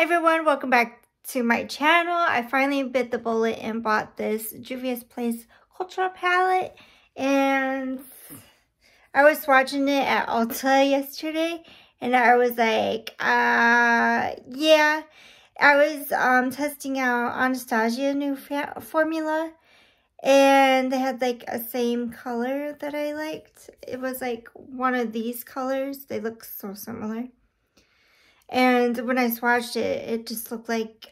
everyone, welcome back to my channel. I finally bit the bullet and bought this Juvia's Place Cultural Palette, and I was swatching it at Ulta yesterday, and I was like, yeah. I was testing out Anastasia new formula, and they had like a same color that I liked. It was like one of these colors. They look so similar. And when I swatched it, it just looked like,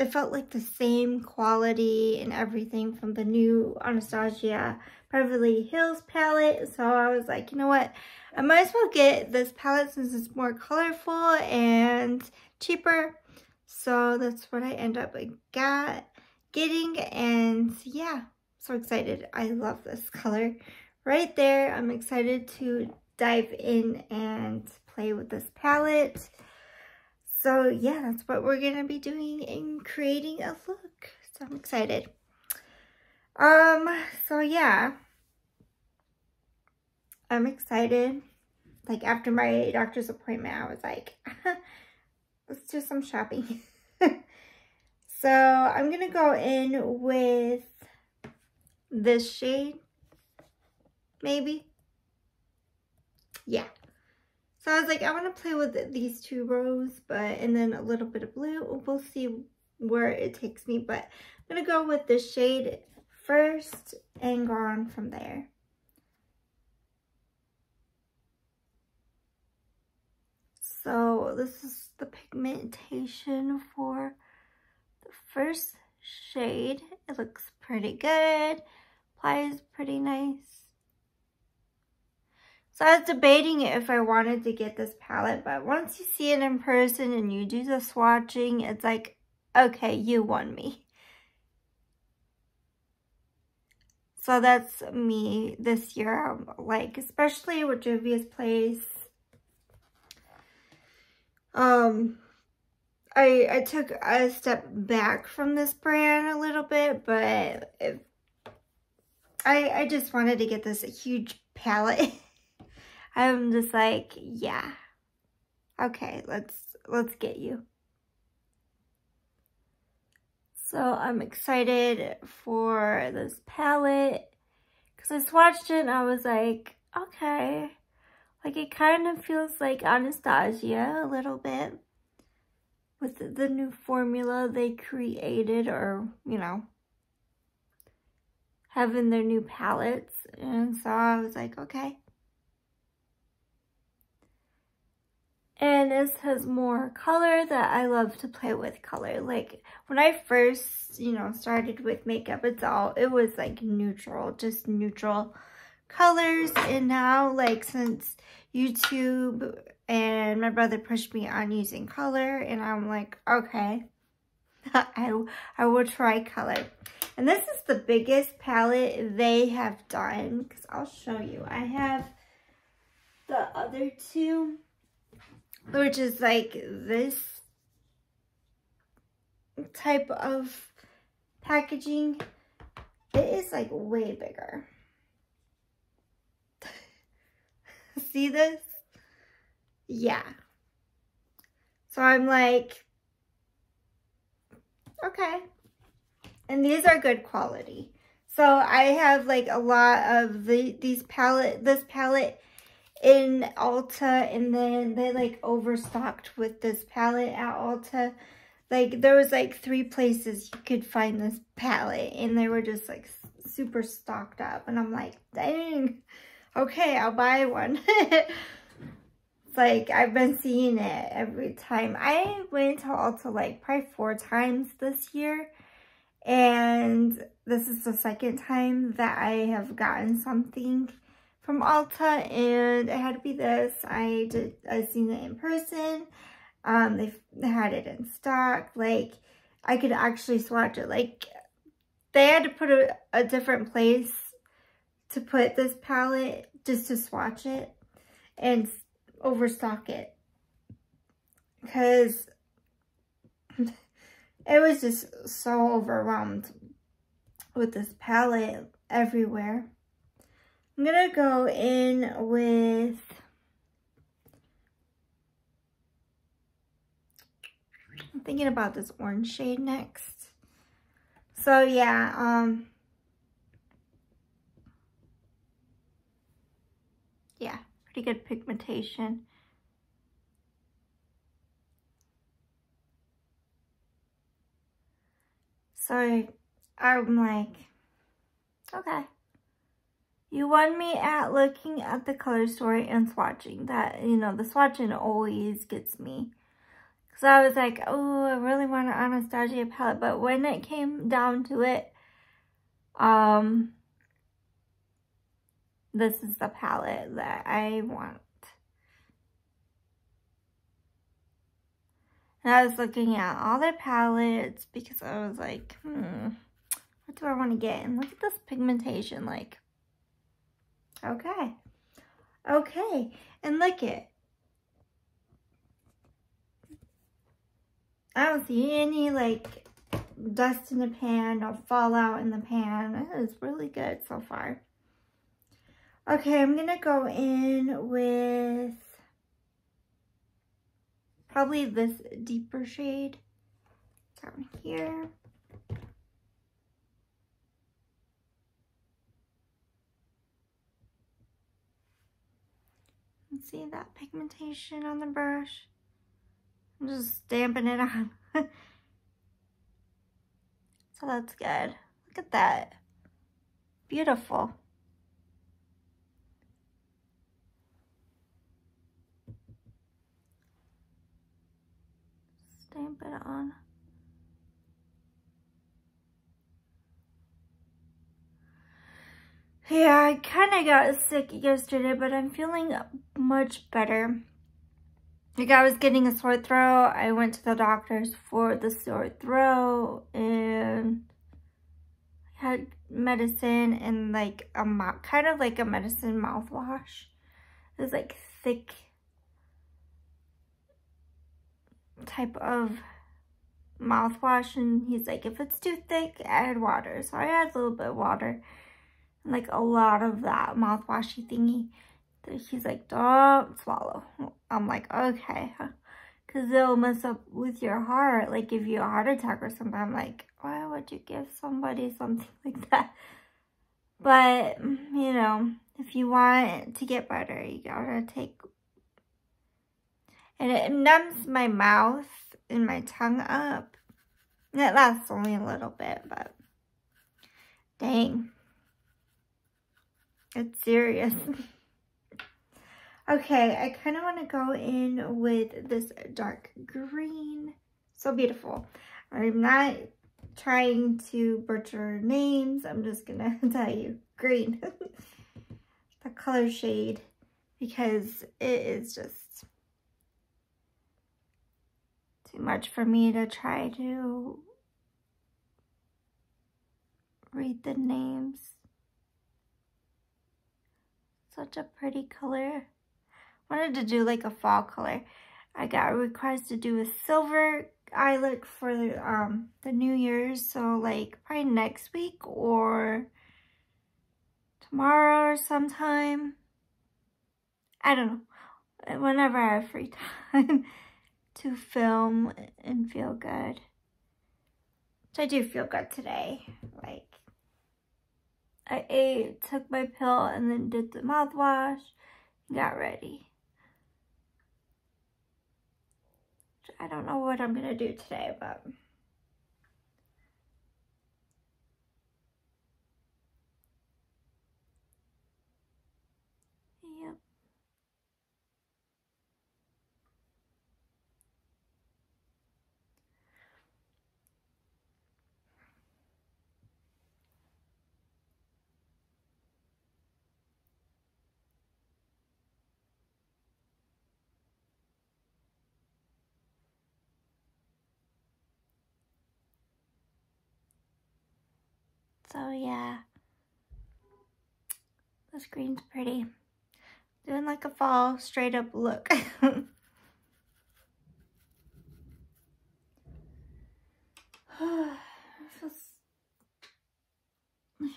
it felt like the same quality and everything from the new Anastasia Beverly Hills palette. So I was like, you know what? I might as well get this palette since it's more colorful and cheaper. So that's what I end up getting. And yeah, so excited. I love this color right there. I'm excited to dive in and play with this palette. So yeah, that's what we're gonna be doing and creating a look. So I'm excited. So yeah, I'm excited. Like after my doctor's appointment, I was like, let's do some shopping. So I'm gonna go in with this shade, maybe. Yeah. So I was like, I want to play with these two rows, and then a little bit of blue. We'll see where it takes me, but I'm going to go with this shade first and go on from there. So this is the pigmentation for the first shade. It looks pretty good. Applies pretty nice. So I was debating if I wanted to get this palette, but once you see it in person and you do the swatching, it's like, okay, you won me. So that's me this year, like, especially with Juvia's Place. I took a step back from this brand a little bit, but I just wanted to get this huge palette. I'm just like, yeah, okay, let's get you. So I'm excited for this palette because I swatched it and I was like, okay, like it kind of feels like Anastasia a little bit with the new formula they created, or, you know, having their new palettes. And so I was like, okay. And this has more color that I love to play with color. Like when I first, you know, started with makeup, it was like neutral, just neutral colors. And now, like, since YouTube and my brother pushed me on using color, and I'm like, okay, I will try color. And this is the biggest palette they have done, because I'll show you. I have the other two, which is like this type of packaging. It is like way bigger. See this? Yeah. So I'm like, okay. And these are good quality. So I have like a lot of this palette in Ulta, and then they like overstocked with this palette at Ulta. Like there was like 3 places you could find this palette, and they were just like super stocked up, and I'm like, dang, okay, I'll buy one. It's like I've been seeing it every time. I went to Ulta like probably 4 times this year, and this is the 2nd time that I have gotten something from Ulta, and it had to be this. I seen it in person. They had it in stock. Like I could actually swatch it. Like they had to put a different place to put this palette just to swatch it and overstock it, because it was just so overwhelmed with this palette everywhere. I'm gonna go in with I'm thinking about this orange shade next. So yeah, yeah, pretty good pigmentation. So I'm like, okay. You won me at looking at the color story and swatching. That, you know, the swatching always gets me. So I was like, oh, I really want an Anastasia palette. But when it came down to it, this is the palette that I want. And I was looking at all their palettes because I was like, what do I want to get? And look at this pigmentation, like, okay. Okay, and look it. I don't see any, like, dust in the pan or fallout in the pan. It is really good so far. Okay, I'm gonna go in with probably this deeper shade down here. And see that pigmentation on the brush? I'm just stamping it on. So that's good. Look at that. Beautiful. Stamp it on. Yeah, I kind of got sick yesterday, but I'm feeling much better. Like, I was getting a sore throat. I went to the doctor's for the sore throat and had medicine and like a kind of like a medicine mouthwash. It was like thick type of mouthwash, and he's like, if it's too thick, add water. So I add a little bit of water and like a lot of that mouthwashy thingy. He's like, don't swallow. I'm like, okay, because it'll mess up with your heart, like give you a heart attack or something. I'm like, why would you give somebody something like that? But, you know, if you want to get better, you gotta take, and it numbs my mouth and my tongue up. And it lasts only a little bit, but dang, it's serious. Okay, I kind of want to go in with this dark green. So beautiful. I'm not trying to butcher names. I'm just going to tell you green. The color shade, because it is just too much for me to try to read the names. Such a pretty color. Wanted to do like a fall color. I got a request to do a silver eye look for the New Year's, so like probably next week or tomorrow or sometime. I don't know. Whenever I have free time to film and feel good. Which I do feel good today. Like, I ate, took my pill, and then did the mouthwash, got ready. I don't know what I'm gonna do today, but yep. So yeah, the screen's pretty. Doing like a fall straight up look. I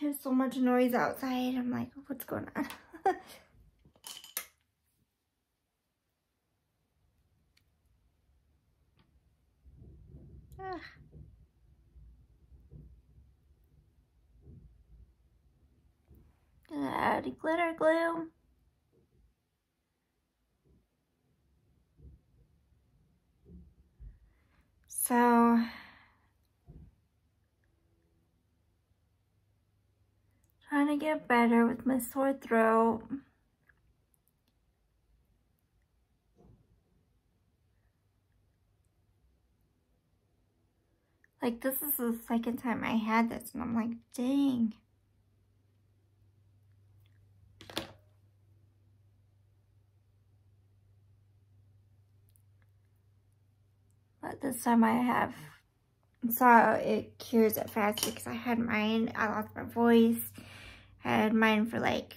hear so much noise outside. I'm like, what's going on? Ugh. Gonna add glitter glue. So trying to get better with my sore throat. Like, this is the second time I had this, and I'm like, dang. But this time I have, so it cures it fast because I had mine, I lost my voice. I had mine for like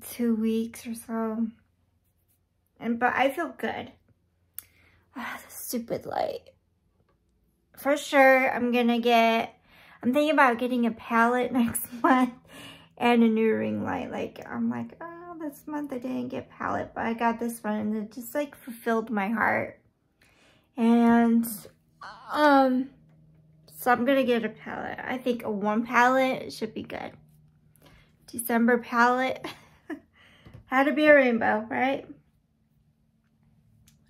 2 weeks or so. But I feel good. Ah, the stupid light. For sure, I'm thinking about getting a palette next month and a new ring light. Like, I'm like, oh, this month I didn't get palette, but I got this one and it just like fulfilled my heart. And, so I'm gonna get a palette. I think a 1 palette should be good. December palette. Had to be a rainbow, right?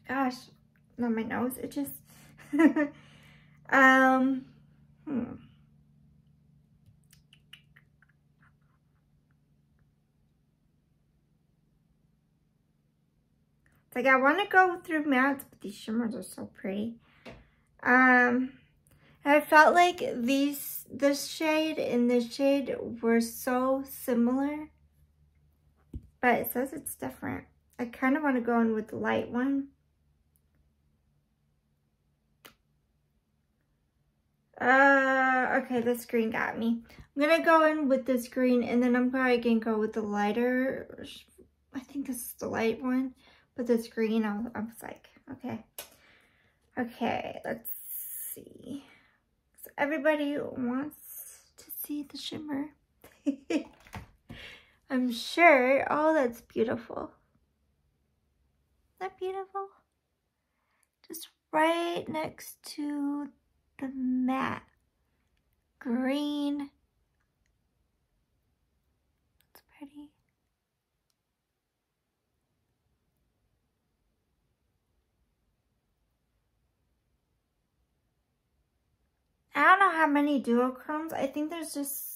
Gosh, not my nose, it just, It's like I want to go through mattes, but these shimmers are so pretty. I felt like this shade and this shade were so similar, but it says it's different. I kind of want to go in with the light one. Okay, this green got me. I'm gonna go in with this green, and then I'm probably gonna go with the lighter. I think this is the light one, but this green, I was like, okay. Okay, let's see. So everybody wants to see the shimmer. I'm sure. Oh, that's beautiful. Isn't that beautiful? Just right next to the matte green. It's pretty. I don't know how many duochromes. I think there's just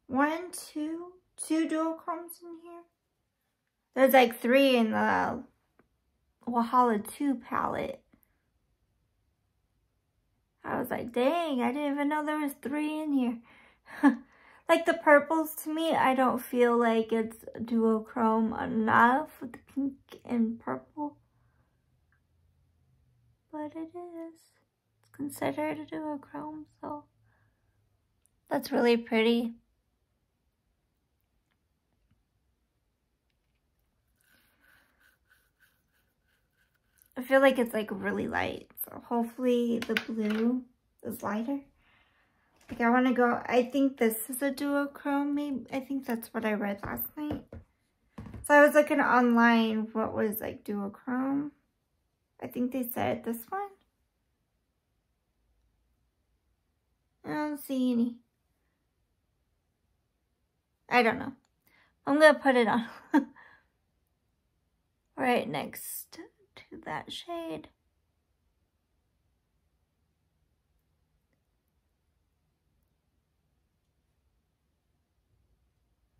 two duochromes in here. There's like 3 in the Wahala 2 palette. I was like, dang, I didn't even know there was 3 in here. Like the purples, to me, I don't feel like it's duochrome enough with the pink and purple. But it is. It's considered a duochrome, so that's really pretty. I feel like it's like really light, so hopefully the blue is lighter. Like I want to go, I think this is a duochrome, maybe. I think that's what I read last night. So I was looking online what was like duochrome. I think they said this one. I don't see any. I don't know. I'm going to put it on right next to that shade.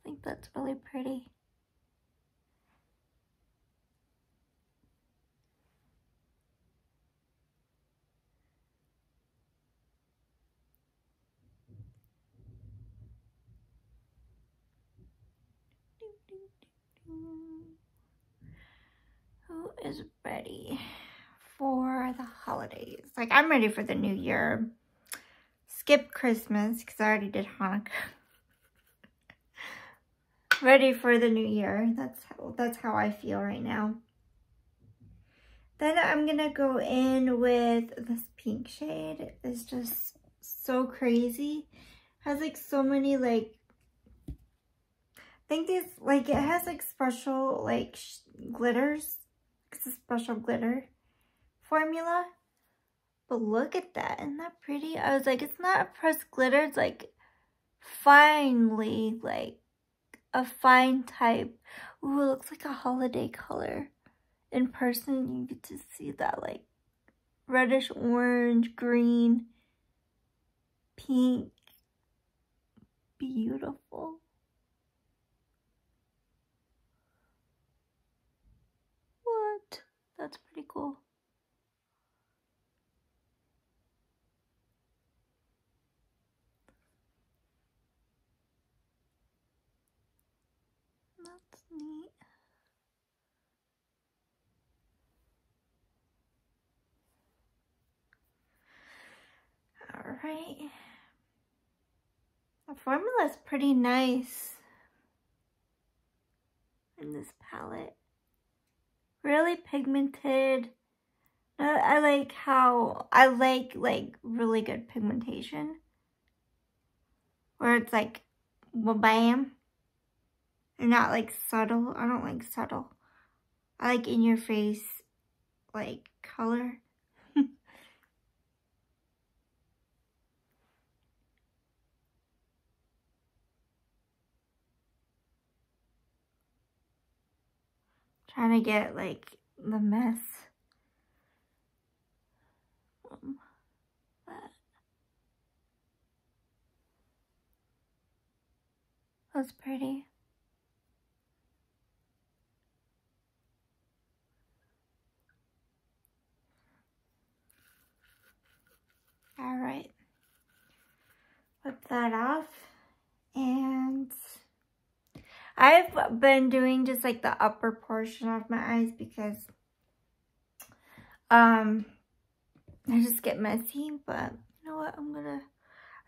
I think that's really pretty. Who is ready for the holidays? Like, I'm ready for the new year. Skip Christmas because I already did Hanukkah. Ready for the new year. That's how I feel right now. Then I'm gonna go in with this pink shade. It's just so crazy. Has like so many like, I think these like it has like special like glitters. It's a special glitter formula, But look at that. Isn't that pretty? I was like, it's not a pressed glitter. It's like finely, like a fine type. Ooh, it looks like a holiday color. In person, you get to see that like reddish orange, green, pink. Beautiful. What? That's pretty cool. That's neat. Alright. The formula is pretty nice in this palette. Really pigmented. I like how, I like really good pigmentation. Where it's like, well, bam. And not like subtle. I don't like subtle. I like in your face, like color. Trying to get like the mess. That's pretty. All right. Whip that off. And I've been doing just like the upper portion of my eyes because I just get messy, but you know what,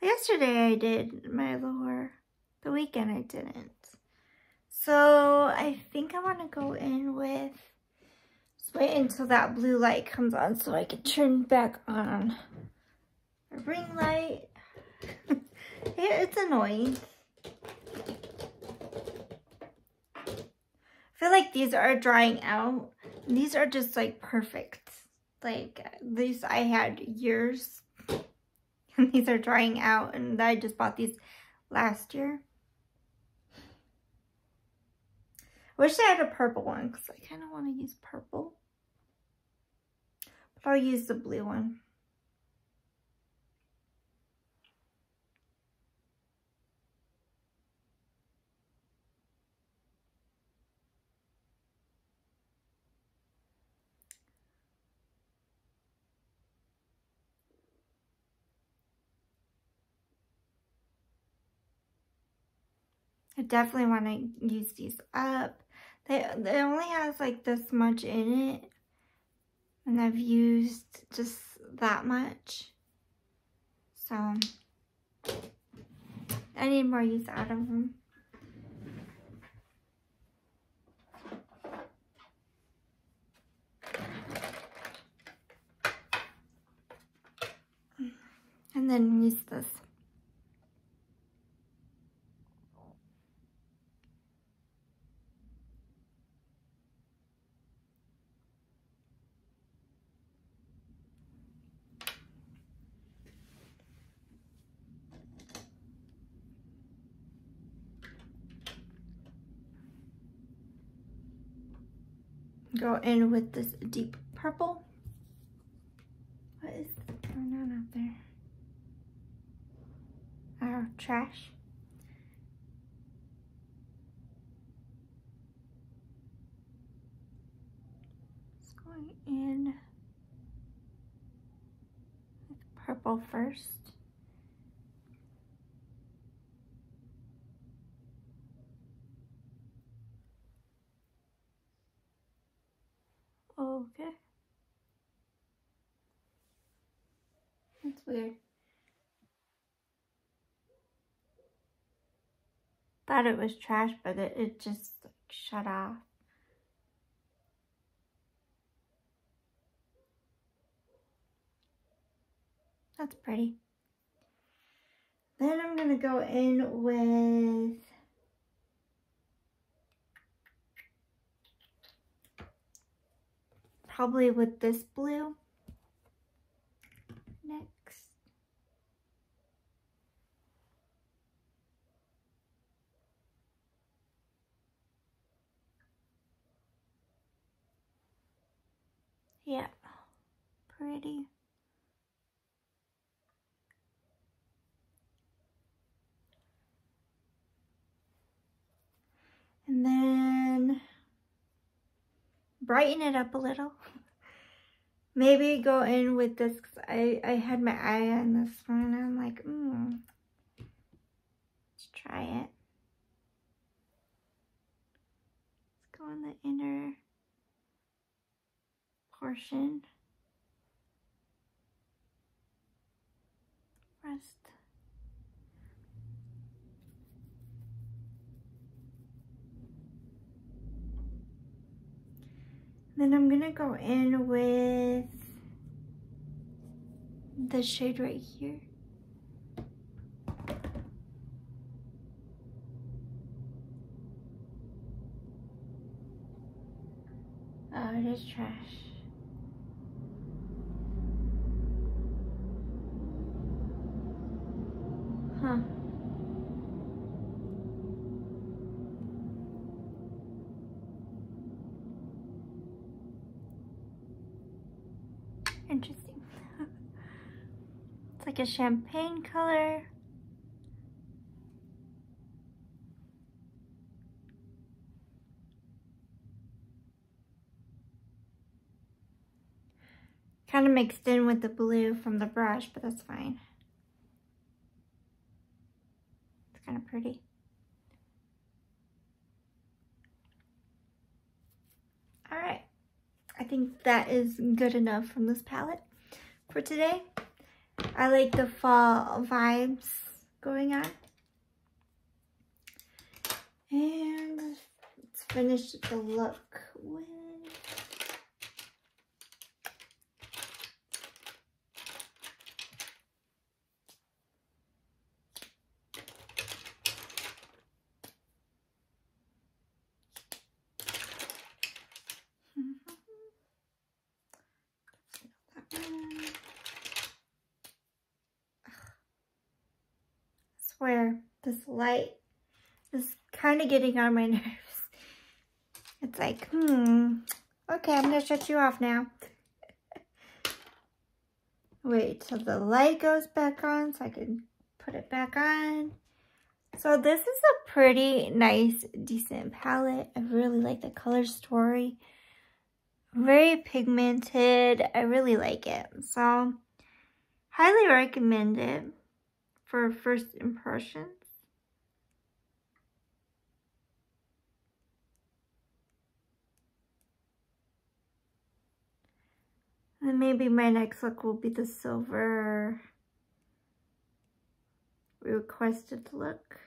yesterday I did my lower, the weekend I didn't. So I think I want to go in with, just wait until that blue light comes on so I can turn back on the ring light. It's annoying. I feel like these are drying out. These are just like perfect. Like these I had years and these are drying out, and I just bought these last year. Wish I had a purple one because I kind of want to use purple. But I'll use the blue one. I definitely want to use these up. They only has like this much in it. And I've used just that much. So I need more use out of them. And then use this. Go in with this deep purple. What is going on out there? Oh, trash. Just going in with purple first. Okay. That's weird. Thought it was trash, but it just like, shut off. That's pretty. Then I'm gonna go in with probably with this blue. Yeah, pretty. And then brighten it up a little. Maybe go in with this, because I had my eye on this one. And I'm like, let's try it. Let's go in the inner portion. Rest. Then I'm gonna go in with the shade right here. Oh, it is trash. Huh. Interesting. It's like a champagne color. Kind of mixed in with the blue from the brush, but that's fine. It's kind of pretty. All right. I think that is good enough from this palette for today. I like the fall vibes going on. And let's finish the look with swear this light is kind of getting on my nerves. It's like, okay, I'm gonna shut you off now. Wait till the light goes back on so I can put it back on. So this is a pretty nice, decent palette. I really like the color story. Very pigmented. I really like it. So highly recommend it for first impressions. And maybe my next look will be the silver requested look.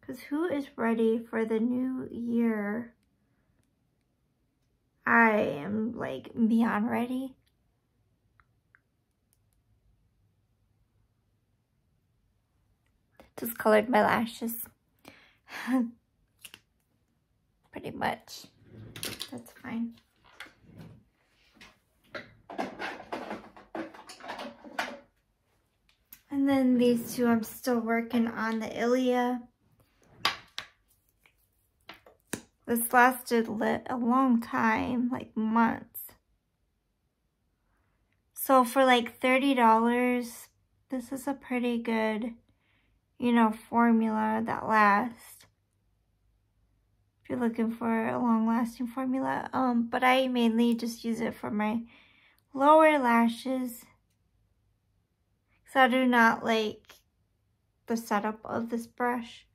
Because who is ready for the new year? I am like beyond ready. Just colored my lashes. Pretty much. That's fine. And then these two, I'm still working on the Ilia. This lasted a long time, like months. So for like $30, this is a pretty good, you know, formula that lasts. If you're looking for a long-lasting formula. But I mainly just use it for my lower lashes. So I do not like the setup of this brush.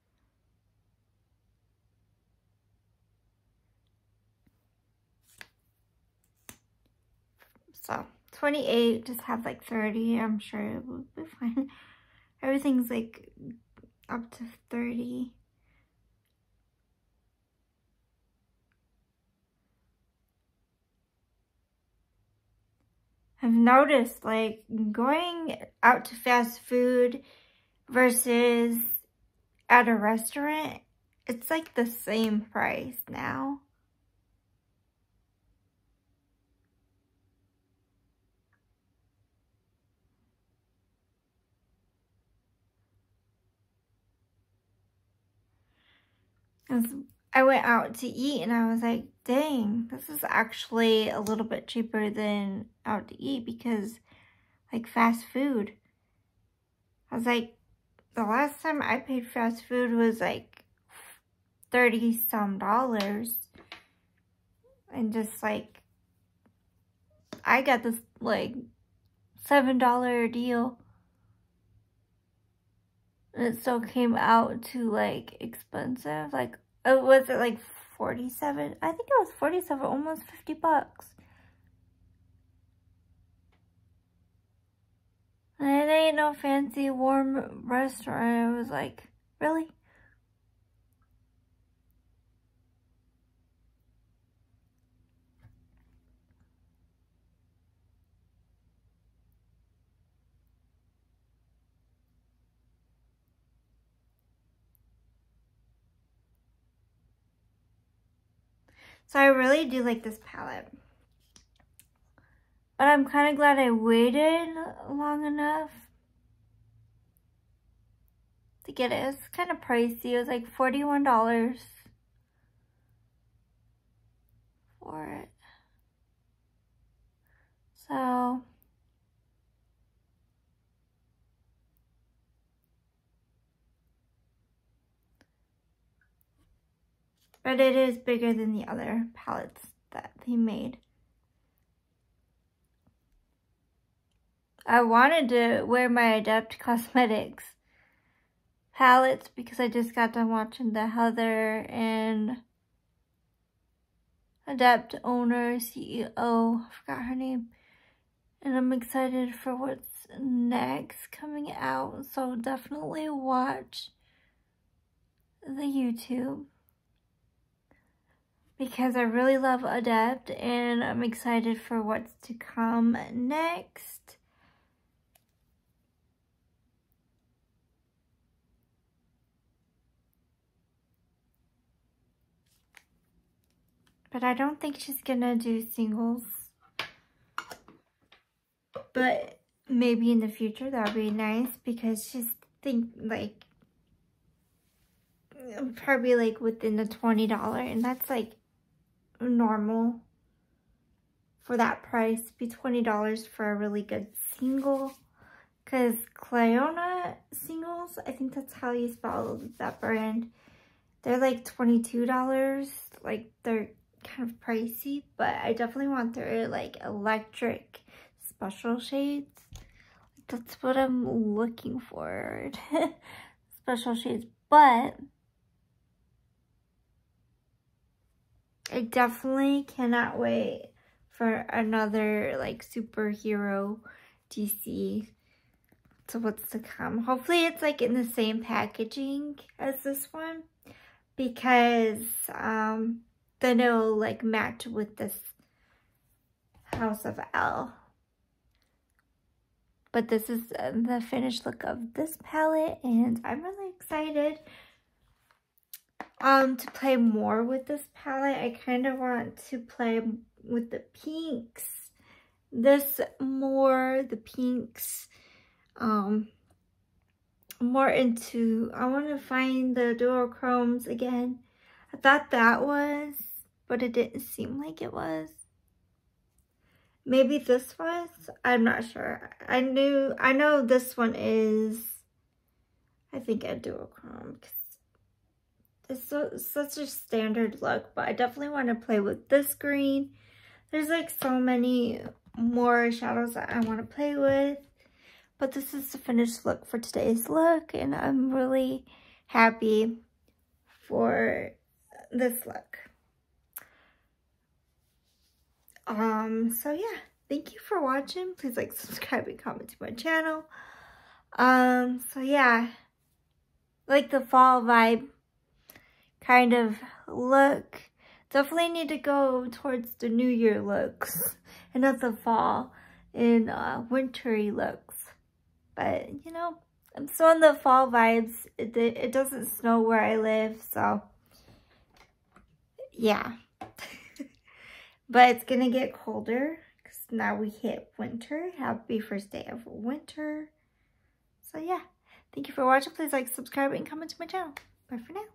So 28, just have like 30. I'm sure it will be fine. Everything's like up to 30. I've noticed like going out to fast food versus at a restaurant, it's like the same price now. I went out to eat and I was like, dang, this is actually a little bit cheaper than out to eat because like fast food. I was like, the last time I paid fast food was like $30-some. And just like, I got this like $7 deal. And it still came out to like expensive. Like, was it like 47? I think it was 47, almost $50. And it ain't no fancy warm restaurant. It was like, really? So I really do like this palette. But I'm kind of glad I waited long enough to get it. It's kind of pricey. It was like $41 for it. So but it is bigger than the other palettes that he made. I wanted to wear my Adept Cosmetics palettes because I just got done watching the Heather and Adept owner, CEO, I forgot her name. And I'm excited for what's next coming out. So definitely watch the YouTube. Because I really love Adept and I'm excited for what's to come next. But I don't think she's gonna do singles. But maybe in the future that would be nice because she's probably like within the $20, and that's like normal for that price. Be $20 for a really good single. Because Clayona singles, I think that's how you spell that brand. They're like $22. Like they're kind of pricey, but I definitely want their like electric special shades. That's what I'm looking for. Special shades. But I definitely cannot wait for another like superhero DC to what's to come. Hopefully it's like in the same packaging as this one, because then it'll like match with this House of L. But this is the finished look of this palette, and I'm really excited to play more with this palette. I kind of want to play with the pinks. The pinks. More into, I want to find the duochromes again. I thought that was, but it didn't seem like it was. Maybe this was, I'm not sure. I know this one is, I think a duochrome. It's such a standard look, but I definitely want to play with this green. There's like so many more shadows that I want to play with. But this is the finished look for today's look, and I'm really happy for this look. So yeah, thank you for watching. Please like, subscribe, and comment to my channel. So yeah, like the fall vibe kind of look. Definitely need to go towards the New Year looks and not the fall and wintry looks. But you know, I'm still in the fall vibes. It doesn't snow where I live, so yeah. But it's gonna get colder because now we hit winter. Happy first day of winter. So yeah, thank you for watching. Please like, subscribe, and comment to my channel. Bye for now.